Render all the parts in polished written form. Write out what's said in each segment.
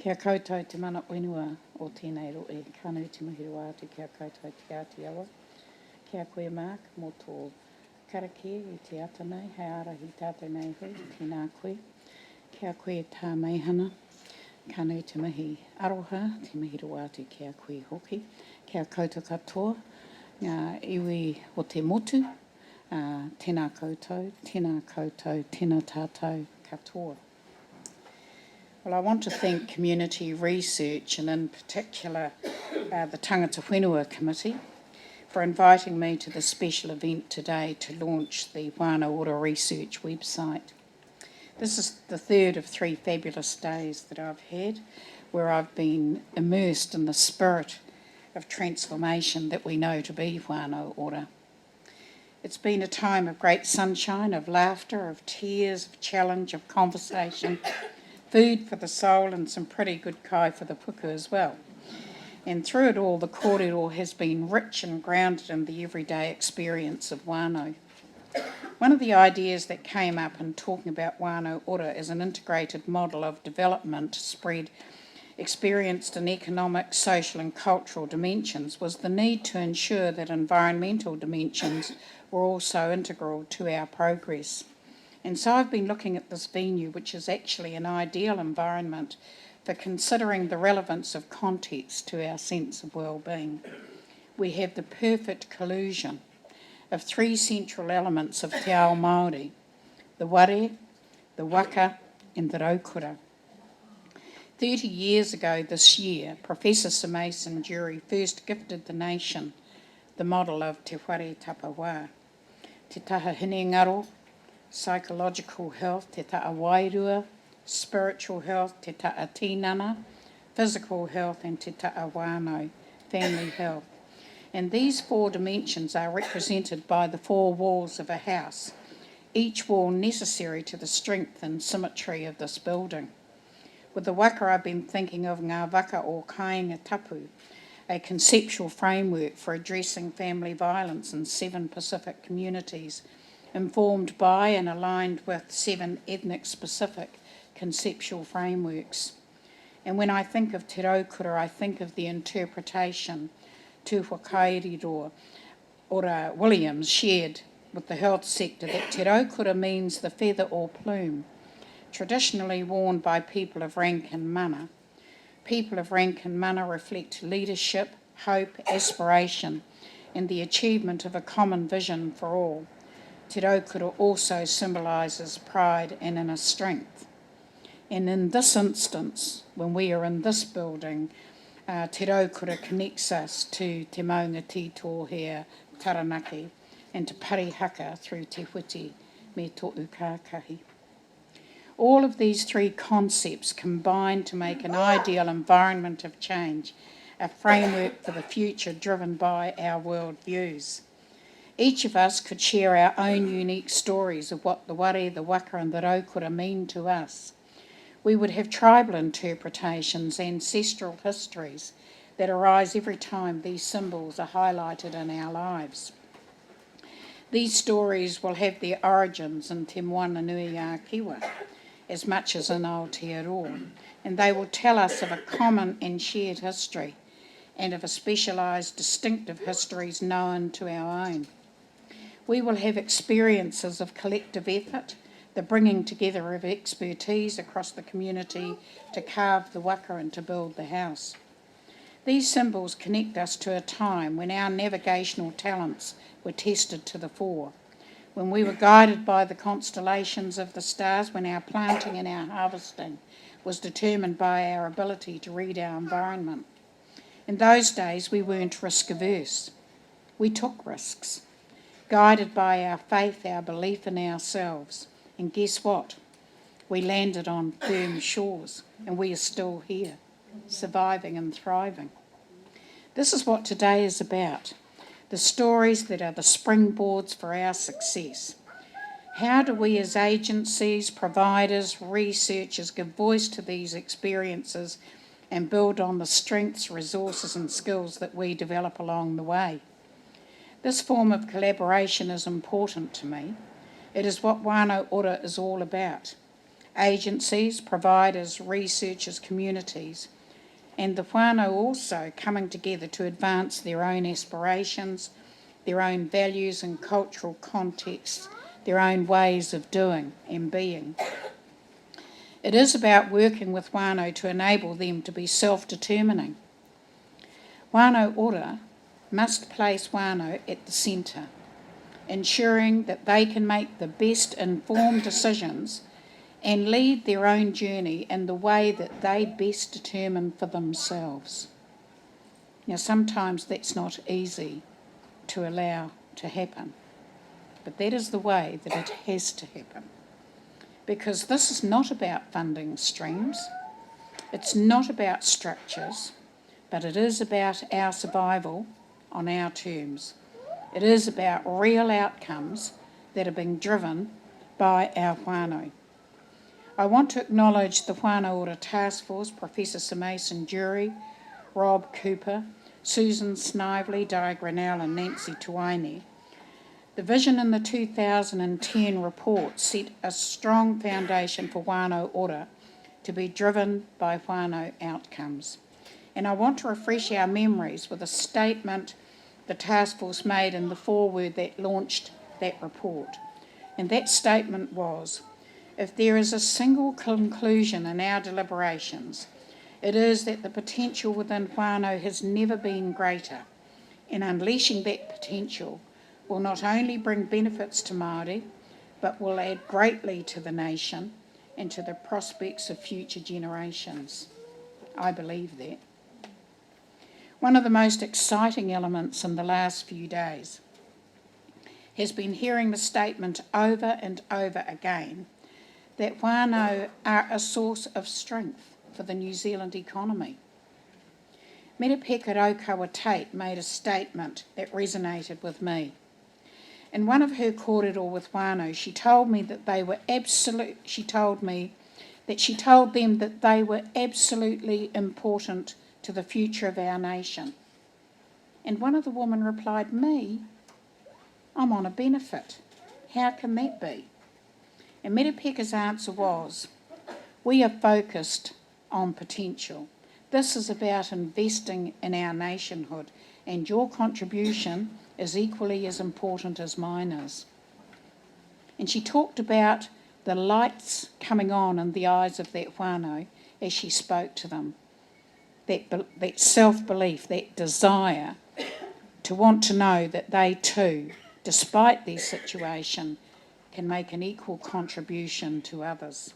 Kia koutou te mana whenua o tēnei roe, kānau te mahiru atu kia koutou te Aotearoa. Kia koe Mark, mō tō karakia i te ata nei, hei arahi tātou nei hui, tēnā koe. Kia koe tā meihana, kānau te mahi aroha, te mahiru atu kia koe hoki. Kia koutou katoa, ngā iwi o te motu, tēnā koutou, tēnā tātou katoa. Well, I want to thank Community Research and in particular the Tangata Whenua Committee for inviting me to this special event today to launch the Whānau Ora Research website. This is the third of 3 fabulous days that I've had where I've been immersed in the spirit of transformation that we know to be Whānau Ora. It's been a time of great sunshine, of laughter, of tears, of challenge, of conversation, food for the soul and some pretty good kai for the puku as well. And through it all, the kōrero has been rich and grounded in the everyday experience of whānau. One of the ideas that came up in talking about Whānau Ora as an integrated model of development spread experienced in economic, social and cultural dimensions was the need to ensure that environmental dimensions were also integral to our progress. And so I've been looking at this venue, which is actually an ideal environment for considering the relevance of context to our sense of well-being. We have the perfect collusion of 3 central elements of te ao Māori, the ware, the waka and the raukura. 30 years ago this year, Professor Sir Mason Jury first gifted the nation the model of te whare tapawā, te taha hinengaro, psychological health, te ta'a wairua, spiritual health, te ta'a tinana, physical health and te ta'a whānau, family health. And these 4 dimensions are represented by the 4 walls of a house, each wall necessary to the strength and symmetry of this building. With the waka, I've been thinking of ngā waka o kāinga tapu, a conceptual framework for addressing family violence in 7 Pacific communities, informed by and aligned with 7 ethnic-specific conceptual frameworks. And when I think of te raukura, I think of the interpretation tu whakairiro Ora Williams shared with the health sector that te raukura means the feather or plume, traditionally worn by people of rank and mana. People of rank and mana reflect leadership, hope, aspiration, and the achievement of a common vision for all. Te raukura also symbolises pride and inner strength. And in this instance, when we are in this building, te raukura connects us to te maunga titohea taranaki and te parihaka through te whiti me tō ukākahi. All of these 3 concepts combine to make an ideal environment of change, a framework for the future driven by our world views. Each of us could share our own unique stories of what the ware, the waka and the raukura mean to us. We would have tribal interpretations, ancestral histories that arise every time these symbols are highlighted in our lives. These stories will have their origins in te moana nui a kiwa, as much as in Aotearoa, and they will tell us of a common and shared history and of a specialised distinctive histories known to our own. We will have experiences of collective effort, the bringing together of expertise across the community to carve the waka and to build the house. These symbols connect us to a time when our navigational talents were tested to the fore, when we were guided by the constellations of the stars, when our planting and our harvesting was determined by our ability to read our environment. In those days, we weren't risk-averse. We took risks, guided by our faith, our belief in ourselves. And guess what? We landed on firm shores, and we are still here, surviving and thriving. This is what today is about, the stories that are the springboards for our success. How do we as agencies, providers, researchers give voice to these experiences and build on the strengths, resources and skills that we develop along the way? This form of collaboration is important to me. It is what Whānau Ora is all about, agencies, providers, researchers, communities, and the whānau also coming together to advance their own aspirations, their own values and cultural contexts, their own ways of doing and being. It is about working with whānau to enable them to be self-determining. Whānau Ora must place whānau at the centre, ensuring that they can make the best informed decisions and lead their own journey in the way that they best determine for themselves. Now, sometimes that's not easy to allow to happen, but that is the way that it has to happen. Because this is not about funding streams, it's not about structures, but it is about our survival on our terms. It is about real outcomes that are being driven by our whānau. I want to acknowledge the Whānau Ora Task Force, Professor Sir Mason Jury, Rob Cooper, Susan Snively, Di Grinnell and Nancy Tuaine. The vision in the 2010 report set a strong foundation for Whānau Ora to be driven by whānau outcomes. And I want to refresh our memories with a statement the task force made in the foreword that launched that report. And that statement was, if there is a single conclusion in our deliberations, it is that the potential within whānau has never been greater, and unleashing that potential will not only bring benefits to Māori, but will add greatly to the nation and to the prospects of future generations. I believe that. One of the most exciting elements in the last few days has been hearing the statement over and over again that whānau are a source of strength for the New Zealand economy. Merepeka Raukawa Tate made a statement that resonated with me. In one of her kōrero with whānau, she told them that they were absolutely important to the future of our nation. And one of the women replied, me? I'm on a benefit. How can that be? And Merepeka's answer was, we are focused on potential. This is about investing in our nationhood, and your contribution is equally as important as mine is. And she talked about the lights coming on in the eyes of that whānau as she spoke to them. That self-belief, that desire to want to know that they too, despite their situation, can make an equal contribution to others.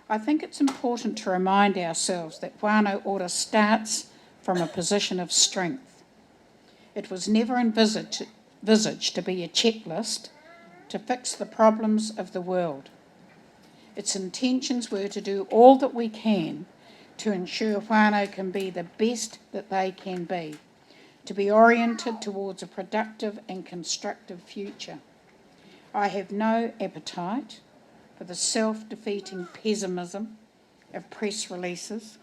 I think it's important to remind ourselves that Whānau Ora starts from a position of strength. It was never envisaged to be a checklist to fix the problems of the world. Its intentions were to do all that we can to ensure whānau can be the best that they can be, to be oriented towards a productive and constructive future. I have no appetite for the self-defeating pessimism of press releases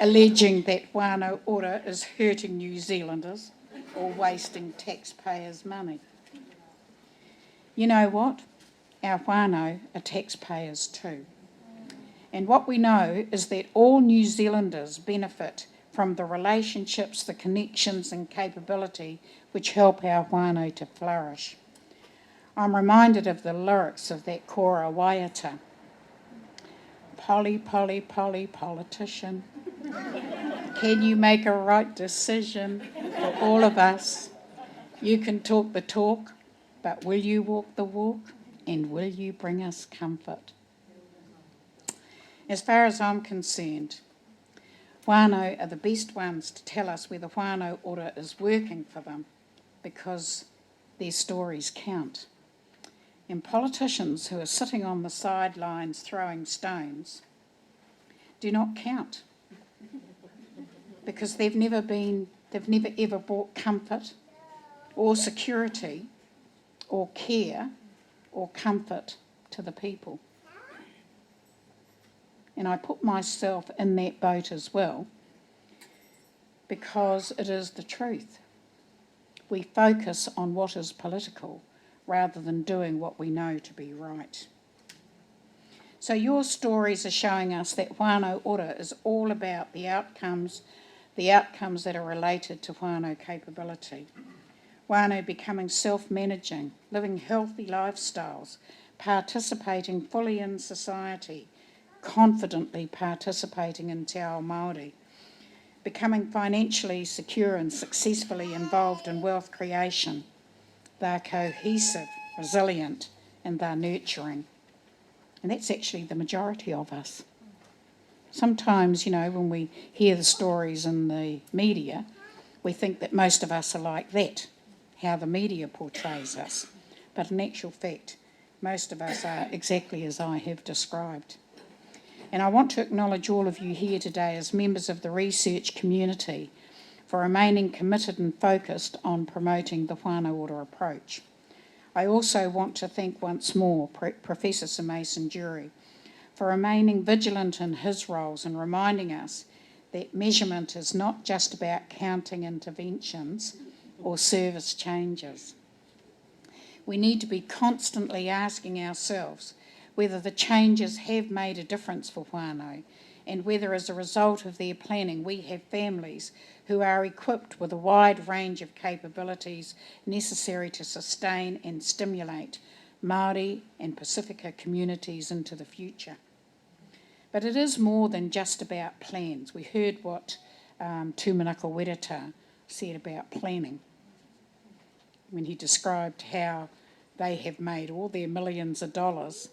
alleging that Whānau Ora is hurting New Zealanders or wasting taxpayers' money. You know what? Our whānau are taxpayers too. And what we know is that all New Zealanders benefit from the relationships, the connections and capability which help our whānau to flourish. I'm reminded of the lyrics of that kora waiata. Polly, polly, polly, politician. Can you make a right decision for all of us? You can talk the talk, but will you walk the walk? And will you bring us comfort? As far as I'm concerned, whānau are the best ones to tell us whether Whānau Ora is working for them, because their stories count. And politicians who are sitting on the sidelines throwing stones do not count, because they've never ever brought comfort or security or care or comfort to the people. And I put myself in that boat as well, because it is the truth. We focus on what is political rather than doing what we know to be right. So your stories are showing us that Whānau Ora is all about the outcomes that are related to whānau capability. Whānau becoming self-managing, living healthy lifestyles, participating fully in society, confidently participating in te ao Māori, becoming financially secure and successfully involved in wealth creation. They're cohesive, resilient, and they're nurturing. And that's actually the majority of us. Sometimes, when we hear the stories in the media, we think that most of us are like that, how the media portrays us. But in actual fact, most of us are exactly as I have described. And I want to acknowledge all of you here today as members of the research community for remaining committed and focused on promoting the Whānau Ora approach. I also want to thank once more Professor Sir Mason Dury for remaining vigilant in his roles and reminding us that measurement is not just about counting interventions or service changes. We need to be constantly asking ourselves whether the changes have made a difference for whānau and whether as a result of their planning we have families who are equipped with a wide range of capabilities necessary to sustain and stimulate Māori and Pasifika communities into the future. But it is more than just about plans. We heard what Tūmanaka Wereta said about planning when he described how they have made all their millions of dollars,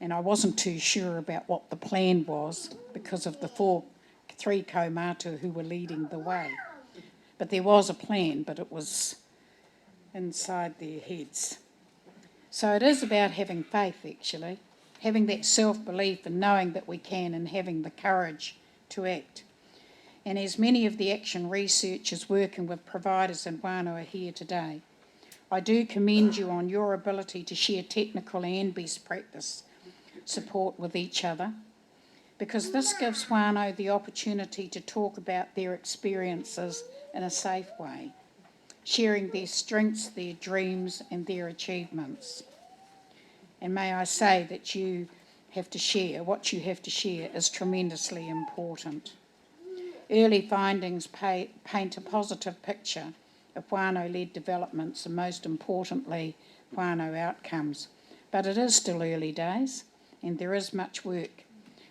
and I wasn't too sure about what the plan was because of the three kaumātua who were leading the way. But there was a plan, but it was inside their heads. So it is about having faith, actually, having that self-belief and knowing that we can and having the courage to act. And as many of the action researchers working with providers in whānau are here today, I do commend you on your ability to share technical and best practice support with each other, because this gives whānau the opportunity to talk about their experiences in a safe way, sharing their strengths, their dreams and their achievements. And may I say that you have to share, what you have to share is tremendously important. Early findings paint a positive picture of whānau-led developments and most importantly, whānau outcomes. But it is still early days and there is much work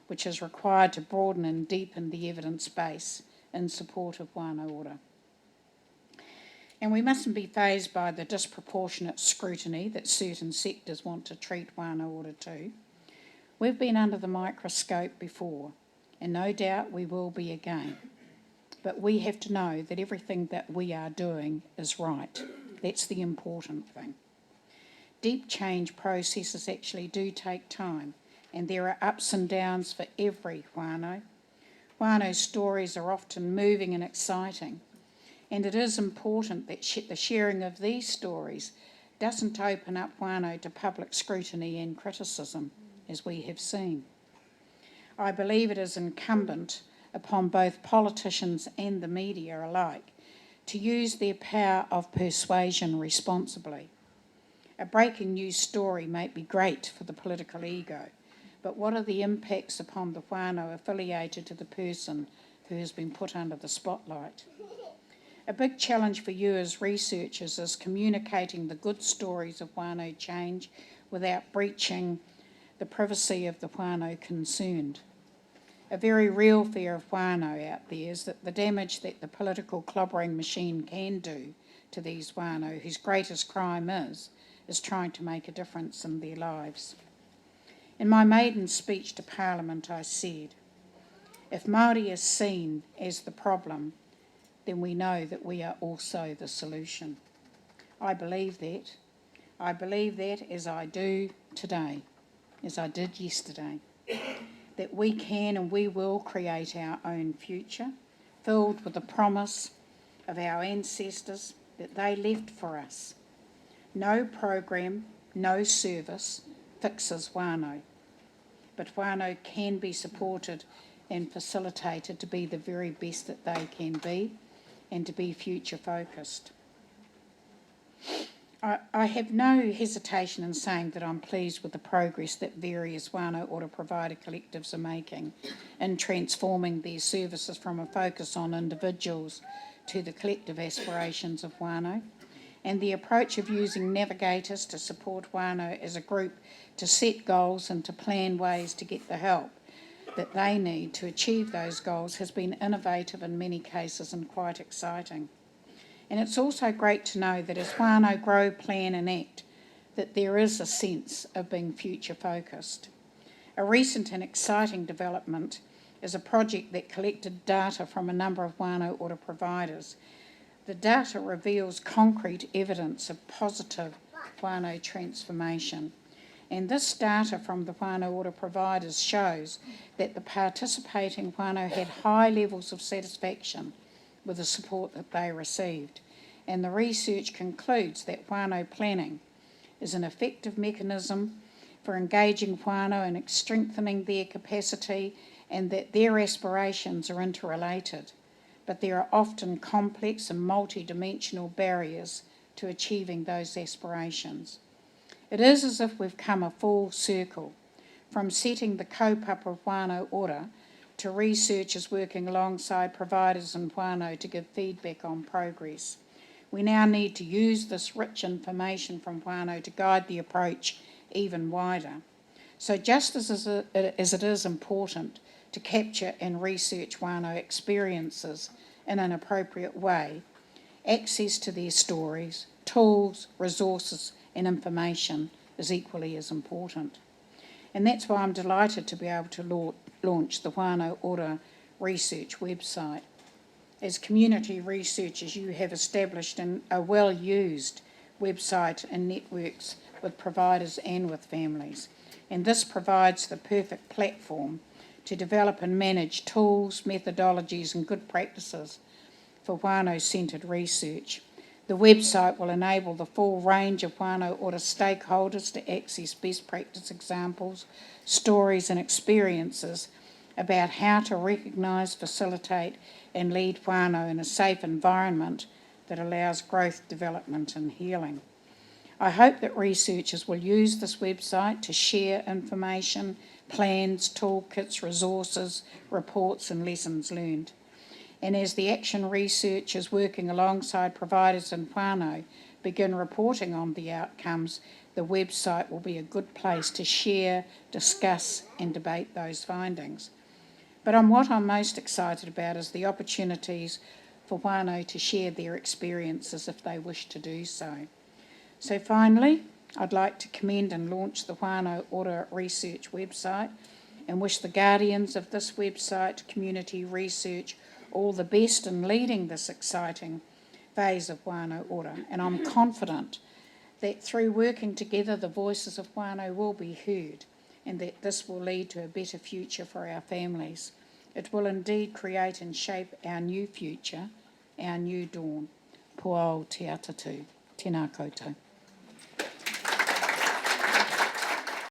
which is required to broaden and deepen the evidence base in support of Whānau Ora. And we mustn't be fazed by the disproportionate scrutiny that certain sectors want to treat Whānau Ora to. We've been under the microscope before, and no doubt we will be again. But we have to know that everything that we are doing is right. That's the important thing. Deep change processes actually do take time, and there are ups and downs for every whānau. Whānau stories are often moving and exciting, and it is important that the sharing of these stories doesn't open up whānau to public scrutiny and criticism, as we have seen. I believe it is incumbent upon both politicians and the media alike to use their power of persuasion responsibly. A breaking news story may be great for the political ego, but what are the impacts upon the whānau affiliated to the person who has been put under the spotlight? A big challenge for you as researchers is communicating the good stories of whānau change without breaching the privacy of the whānau concerned. A very real fear of whānau out there is that the damage that the political clobbering machine can do to these whānau, whose greatest crime is trying to make a difference in their lives. In my maiden speech to Parliament, I said, if Māori is seen as the problem, then we know that we are also the solution. I believe that. I believe that as I do today, as I did yesterday, that we can and we will create our own future, filled with the promise of our ancestors that they left for us. No program, no service fixes whānau, but whānau can be supported and facilitated to be the very best that they can be and to be future focused. I have no hesitation in saying that I'm pleased with the progress that various Whānau Ora provider collectives are making in transforming their services from a focus on individuals to the collective aspirations of whānau, and the approach of using navigators to support whānau as a group to set goals and to plan ways to get the help that they need to achieve those goals has been innovative in many cases and quite exciting. And it's also great to know that as whānau grow, plan and act, that there is a sense of being future focused. A recent and exciting development is a project that collected data from a number of Whānau Ora providers. The data reveals concrete evidence of positive whānau transformation. And this data from the Whānau Ora providers shows that the participating whānau had high levels of satisfaction with the support that they received. And the research concludes that whānau planning is an effective mechanism for engaging whānau and strengthening their capacity, and that their aspirations are interrelated. But there are often complex and multi-dimensional barriers to achieving those aspirations. It is as if we've come a full circle, from setting the kaupapa of Whānau Ora to researchers working alongside providers and whānau to give feedback on progress. We now need to use this rich information from whānau to guide the approach even wider. So just as it is important to capture and research whānau experiences in an appropriate way, access to their stories, tools, resources and information is equally as important. And that's why I'm delighted to be able to launch the Whānau Ora Research website. As community researchers, you have established a well-used website and networks with providers and with families. And this provides the perfect platform to develop and manage tools, methodologies and good practices for whānau-centred research. The website will enable the full range of Whānau Ora stakeholders to access best practice examples, stories and experiences about how to recognise, facilitate and lead whānau in a safe environment that allows growth, development and healing. I hope that researchers will use this website to share information, plans, toolkits, resources, reports and lessons learned. And as the action researchers working alongside providers and whānau begin reporting on the outcomes, the website will be a good place to share, discuss and debate those findings. But what I'm most excited about is the opportunities for whānau to share their experiences if they wish to do so. So finally, I'd like to commend and launch the Whānau Ora Research website and wish the guardians of this website, community research, all the best in leading this exciting phase of Whānau Ora. And I'm confident that through working together, the voices of whānau will be heard and that this will lead to a better future for our families. It will indeed create and shape our new future, our new dawn. Puao te atatu. Tēnā koutou.